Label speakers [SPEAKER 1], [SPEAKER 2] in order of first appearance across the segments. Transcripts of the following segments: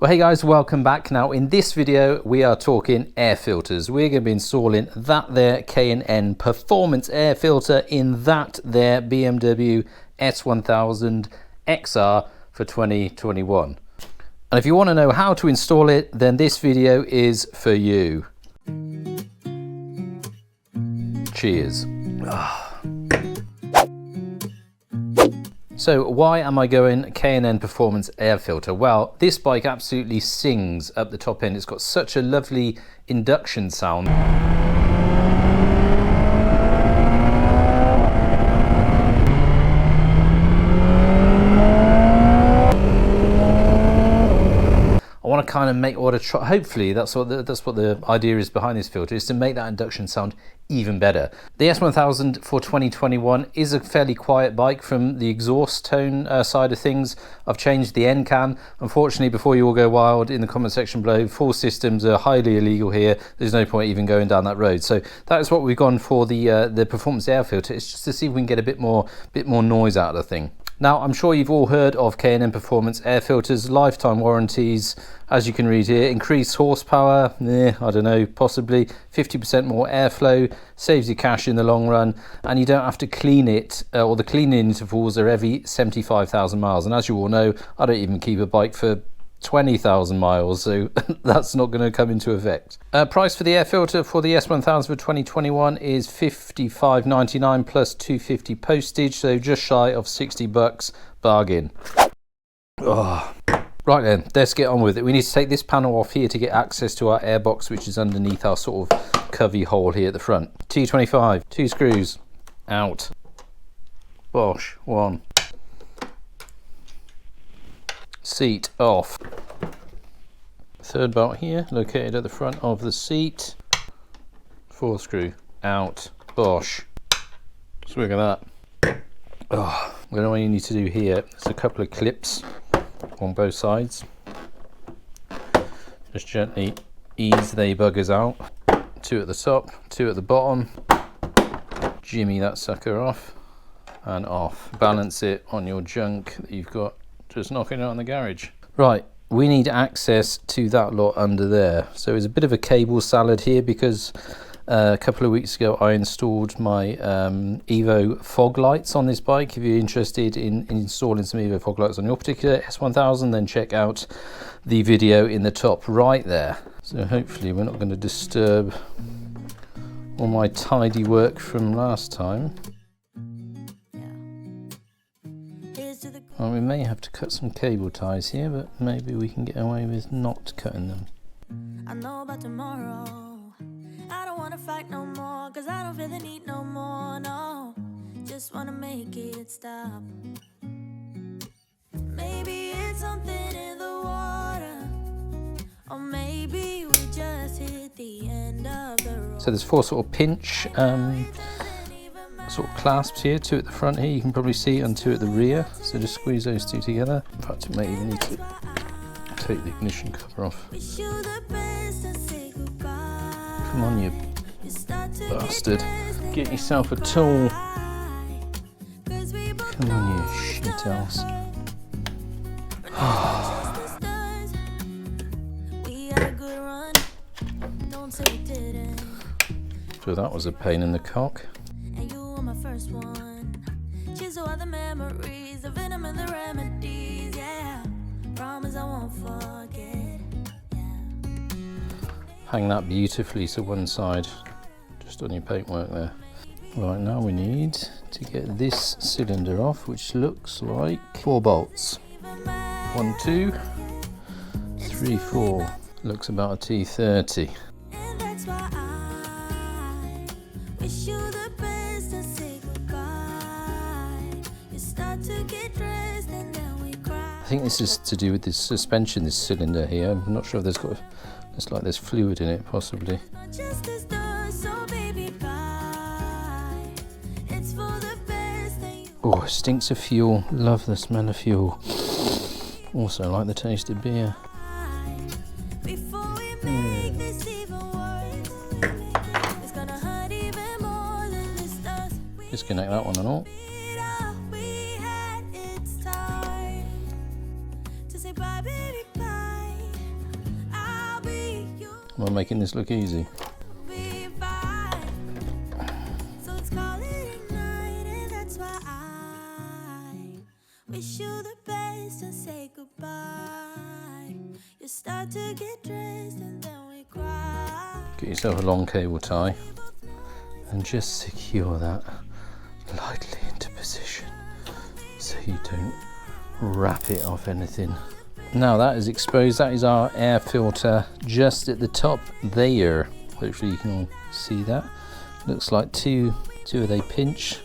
[SPEAKER 1] Well, hey guys, welcome back. Now in this video we are talking air filters. We're going to be installing that there K&N Performance air filter in that there BMW S1000XR for 2021. And if you want to know how to install it, then this video is for you. Cheers. So why am I going K&N Performance air filter? Well, this bike absolutely sings up the top end. It's got such a lovely induction sound. I want to kind of make hopefully that's what the idea is behind this filter, is to make that induction sound even better. The S1000 for 2021 is a fairly quiet bike from the exhaust tone side of things. I've changed the end cam. Unfortunately, before you all go wild in the comment section below, full systems are highly illegal here. There's no point even going down that road. So that is what we've gone for the Performance air filter. It's just to see if we can get a bit more noise out of the thing. Now, I'm sure you've all heard of K&N Performance air filters, lifetime warranties, as you can read here, increased horsepower, I don't know, possibly 50% more airflow, saves you cash in the long run, and you don't have to clean it, or the cleaning intervals are every 75,000 miles. And as you all know, I don't even keep a bike for 20,000 miles, so that's not going to come into effect. Price for the air filter for the S1000 for 2021 is $55.99 plus $2.50 postage, so just shy of 60 bucks, bargain. Oh. Right then, let's get on with it. We need to take this panel off here to get access to our airbox, which is underneath our sort of covey hole here at the front. T25, 2 screws, out. Bosh, 1. Seat off. Third bolt here, located at the front of the seat. 4 screw, out. Bosh. Swig of that. Oh, what you need to do here, there's a couple of clips on both sides. Just gently ease they buggers out. 2 at the top, 2 at the bottom. Jimmy that sucker off and off. Balance it on your junk that you've got just knocking it out in the garage. Right, we need access to that lot under there. So it's a bit of a cable salad here because a couple of weeks ago I installed my Evo fog lights on this bike. If you're interested in installing some Evo fog lights on your particular S1000, then check out the video in the top right there. So hopefully we're not going to disturb all my tidy work from last time. Well, we may have to cut some cable ties here, but maybe we can get away with not cutting them.
[SPEAKER 2] I know about tomorrow. I don't want to fight no more, cause I don't feel the need no more, no. Just want to make it stop. Maybe it's something in the water, or maybe we just hit the end of the road.
[SPEAKER 1] So there's 4 sort of pinch sort of clasps here, 2 at the front here, you can probably see, and 2 at the rear. So just squeeze those 2 together. In fact, it may even need to take the ignition cover off. Come on, you bastard. Get yourself a tool. Come on, you shit ass. So that was a pain in the cock.
[SPEAKER 2] First one, chisel all the memories, the venom and the remedies, yeah. Promise I won't forget, yeah.
[SPEAKER 1] Hang that beautifully to one side, just on your paintwork there. Right, now we need to get this cylinder off, which looks like 4 bolts. 1, 2, 3, 4. Looks about a T30.
[SPEAKER 2] And that's why I wish you the best and say goodbye. You start to get dressed and then we cry.
[SPEAKER 1] I think this is to do with this suspension, this cylinder here. I'm not sure if there's got, looks like there's fluid in it, possibly. Oh, it stinks of fuel. Love the smell of fuel. Also like the taste of beer. Disconnect that one and all. Am I making this look easy?
[SPEAKER 2] be fine. So let's call it a night, and that's why I wish you the best and say goodbye. You start to get dressed and then we cry.
[SPEAKER 1] Get yourself a long cable tie and just secure that lightly into position so you don't wrap it off anything. Now that is exposed, that is our air filter just at the top there. Hopefully you can all see that. Looks like two of they pinch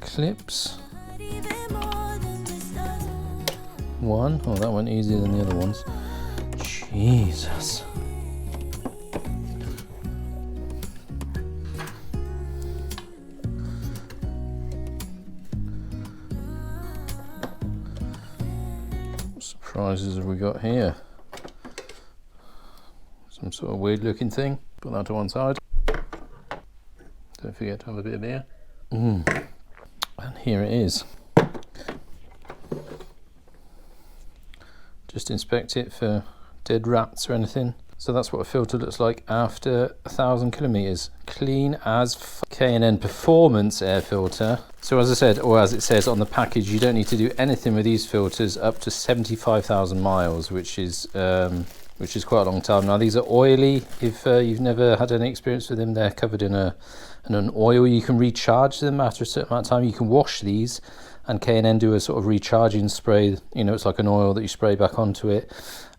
[SPEAKER 1] clips. One, oh that went easier than the other ones. Jesus. What surprises have we got here? Some sort of weird looking thing. Put that to one side. Don't forget to have a bit of beer. And here it is. Just inspect it for dead rats or anything. So that's what a filter looks like after 1,000 kilometers. Clean as K&N Performance air filter. So as I said, or as it says on the package, you don't need to do anything with these filters up to 75,000 miles, which is quite a long time. Now these are oily. If you've never had any experience with them, they're covered in an oil. You can recharge them after a certain amount of time. You can wash these, and K&N do a sort of recharging spray. You know, it's like an oil that you spray back onto it,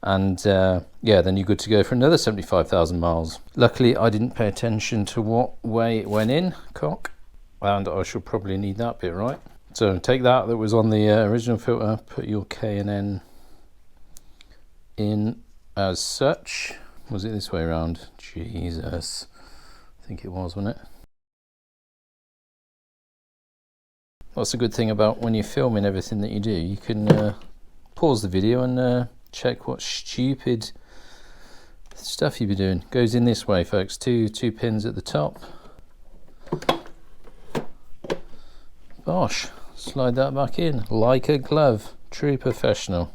[SPEAKER 1] and yeah, then you're good to go for another 75,000 miles. Luckily I didn't pay attention to what way it went in, cock, and I shall probably need that bit, right? So take that was on the original filter, put your K&N in as such. Was it this way around? Jesus, I think it was, wasn't it? That's a good thing about when you're filming everything that you do. You can pause the video and check what stupid stuff you've been doing. Goes in this way, folks. Two pins at the top. Bosh. Slide that back in like a glove. True professional.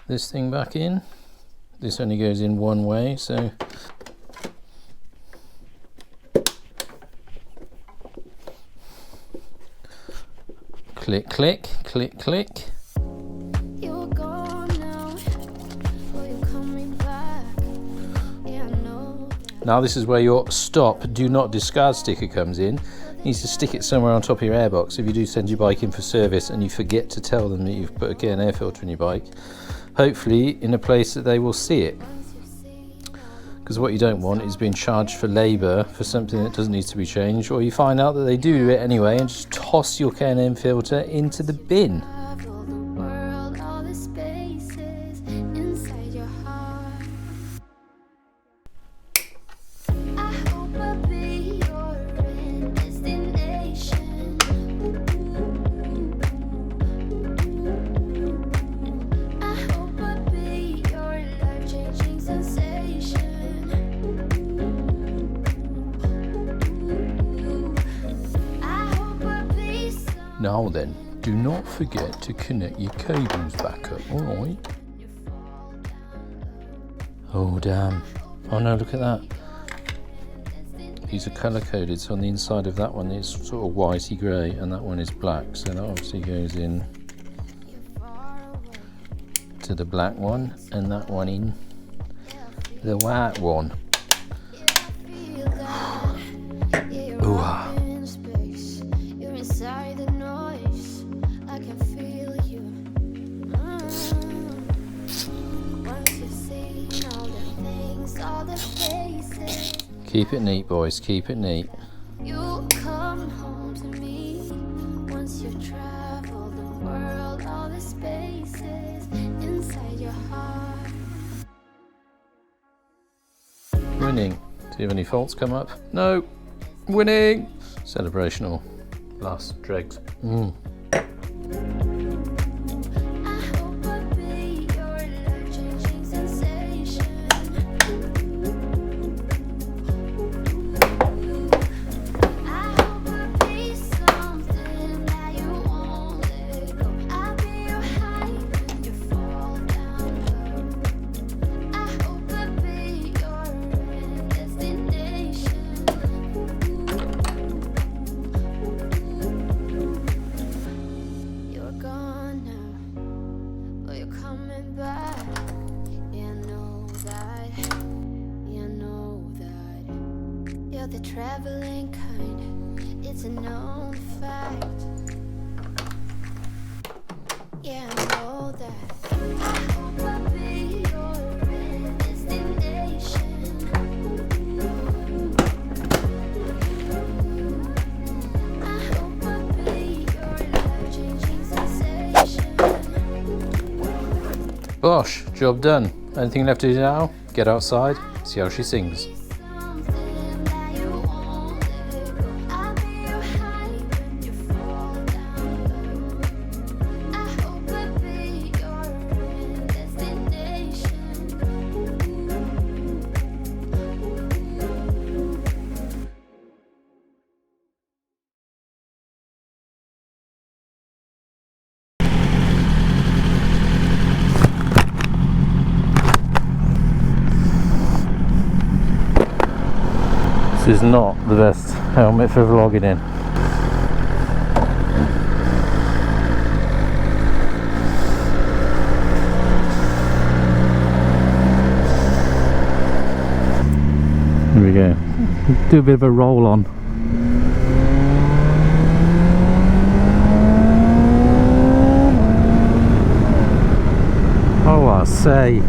[SPEAKER 1] This thing back in. This only goes in one way, so click, click, click, click.
[SPEAKER 2] You're gone now, or you're coming back. Yeah, I know.
[SPEAKER 1] Now this is where your stop, do not discard sticker comes in. You need to stick it somewhere on top of your airbox. If you do send your bike in for service and you forget to tell them that you've put a K&N air filter in your bike, hopefully in a place that they will see it. Because what you don't want is being charged for labour for something that doesn't need to be changed, or you find out that they do it anyway and just toss your K&N filter into the bin.
[SPEAKER 2] Travel the world, all the spaces inside your heart. I hope I'll be your end destination. I hope I'll be your life-changing sensation. I hope I'll be some.
[SPEAKER 1] Now then, do not forget to connect your cables back up, alright? Oh damn. Oh no, look at that. These are colour coded, so on the inside of that one it's sort of whitey grey and that one is black, so that obviously goes in to the black one and that one in the white one. Ooh.
[SPEAKER 2] You're inside the noise. I can feel you. Once you've seen all the things, all the faces,
[SPEAKER 1] Keep it neat, boys, keep it neat.
[SPEAKER 2] you come home to me. Once you've traveled the world, all the spaces inside your heart.
[SPEAKER 1] Winning. Do you have any faults come up? No. Winning. Celebrational. Last dregs.
[SPEAKER 2] I hope I'll be your life-changing sensation. I hope I'll be something that you won't let go. I'll be your high when you fall down low. I hope I'll be are the traveling kind. It's a known fact. Yeah, I know that. I hope I'll be your destination. I hope I'll be your life-changing sensation.
[SPEAKER 1] Bosh, job done. Anything left to do now? Get outside, see how she sings.
[SPEAKER 2] Something that you won't let go. I'll be your high when you fall down low. I hope I'll be your destination.
[SPEAKER 1] This is not the best helmet for vlogging in. Here we go. Do a bit of a roll on. Oh, I say,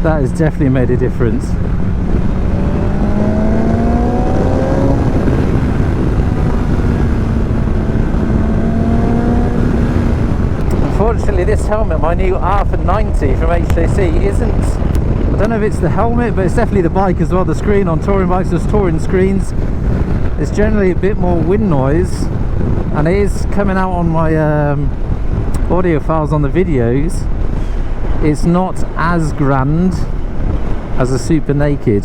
[SPEAKER 1] that has definitely made a difference. Unfortunately, this helmet, my new R90 from HTC, isn't, I don't know if it's the helmet, but it's definitely the bike as well. The screen on touring bikes, there's touring screens. It's generally a bit more wind noise, and it is coming out on my audio files on the videos. It's not as grand as a Super Naked,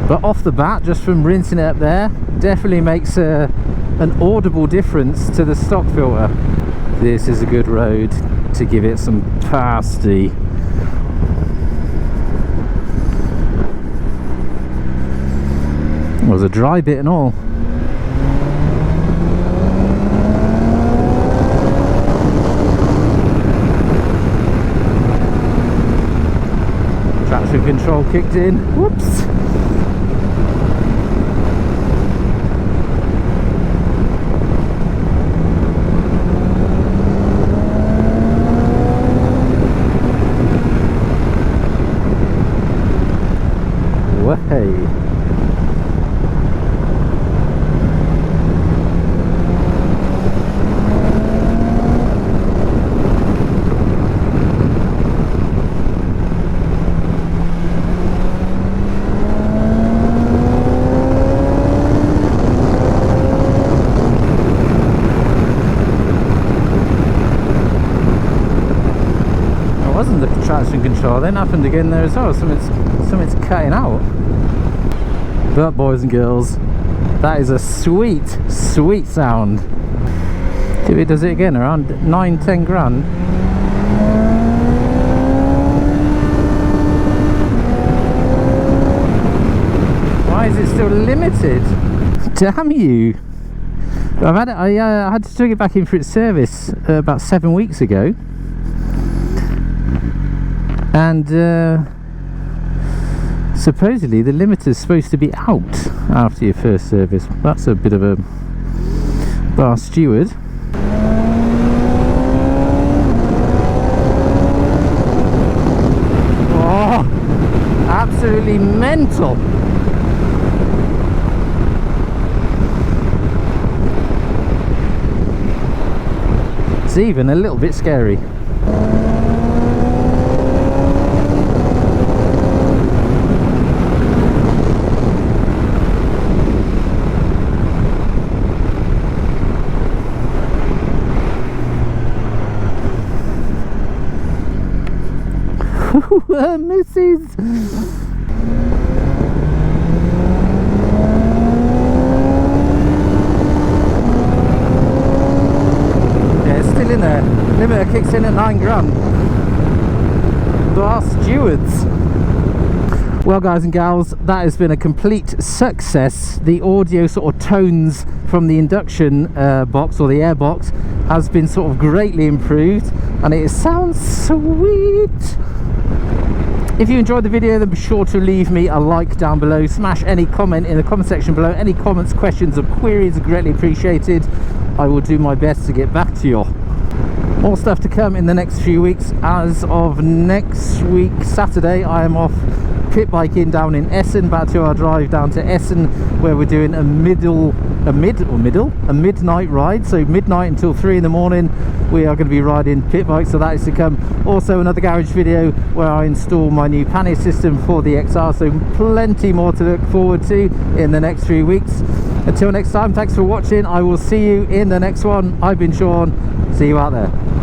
[SPEAKER 1] but off the bat, just from rinsing it up there, definitely makes an audible difference to the stock filter. This is a good road to give it some pasty. It was a dry bit and all. Traction control kicked in. Whoops. Way. It wasn't the traction control, then happened again there as well. Something's cutting out. But boys and girls, that is a sweet, sweet sound. If it does it again, around 9-10 grand. Why is it still limited? Damn you! I had to take it back in for its service about 7 weeks ago, and supposedly the limiter is supposed to be out after your first service. That's a bit of a bar steward. Oh, absolutely mental. It's even a little bit scary. Misses. Yeah, it's still in there. Limiter kicks in at 9 grand. Bar stewards. Well, guys and gals, that has been a complete success. The audio sort of tones from the induction box, or the air box, has been sort of greatly improved, and it sounds sweet. If you enjoyed the video, then be sure to leave me a like down below. Smash any comment in the comment section below. Any comments, questions or queries are greatly appreciated. I will do my best to get back to you. More stuff to come in the next few weeks. As of next week, Saturday, I am off pit biking down in Essen, about a 2-hour drive down to Essen, where we're doing a midnight ride. So midnight until 3 in the morning, we are going to be riding pit bikes. So that is to come. Also another garage video where I install my new panic system for the XR. So plenty more to look forward to in the next few weeks. Until next time, thanks for watching. I will see you in the next one. I've been Sean. See you out there.